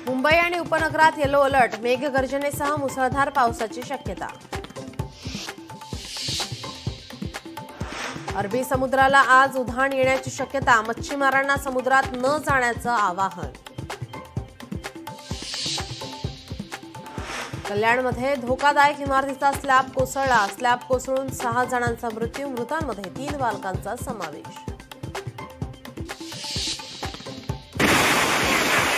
मुंबई आणि उपनगरात yellow alert, मेघगर्जनेसह मुसळधार पावसाची शक्यता। अरबी समुद्राला आज उधाण येण्याची शक्यता, मच्छीमारांना समुद्रात न जाण्याचं आवाहन। कल्याणमध्ये धोकादायक इमारतीचा स्लॅब कोसळला, स्लॅब कोसळून 6 जणांचा मृत्यू, मृतांमध्ये 3 बालकांचा समावेश।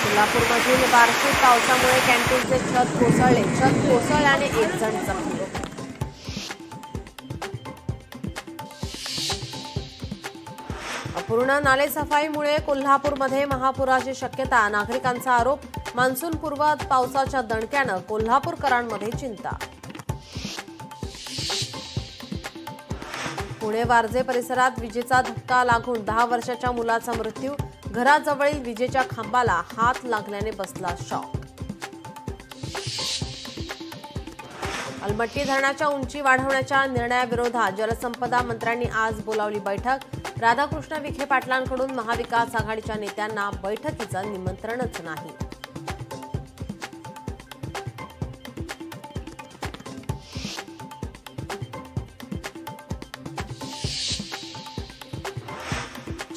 कोल्हापूरमधील बार्शी पावसामुळे कॅन्टीनचे छत कोसळले, छत कोसळल्याने 1 जण जखमी। अपूर्ण नालेसफाईमुळे कोल्हापूरमध्ये महापुराची शक्यता, नागरिकांचा आरोप। मान्सूनपूर्व पावसाच्या दणक्यानं कोल्हापूरकरांमध्ये चिंता। पुणे वारजे परिसरात विजेचा धक्का लागून 10 वर्षाच्या मुलाचा मृत्यू, घराजवळील विजेच्या खांबाला हात लागल्याने बसला शॉक। अलमट्टी धरणाच्या उंची वाढवण्याच्या निर्णयाविरोधात जलसंपदा मंत्र्यांनी आज बोलावली बैठक, राधाकृष्ण विखे पाटलांकडून महाविकास आघाडीच्या नेत्यांना बैठकीचं निमंत्रणच नाही।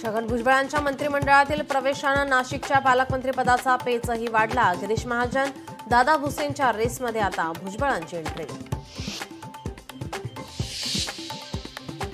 छगन भुजबळांच्या मंत्रिमंडळातील प्रवेशानं नाशिकच्या पालकमंत्रीपदाचा पेचही वाढला, गिरीश महाजन, दादा भुसेंच्या रेसमध्ये आता भुजबळांची एंट्री।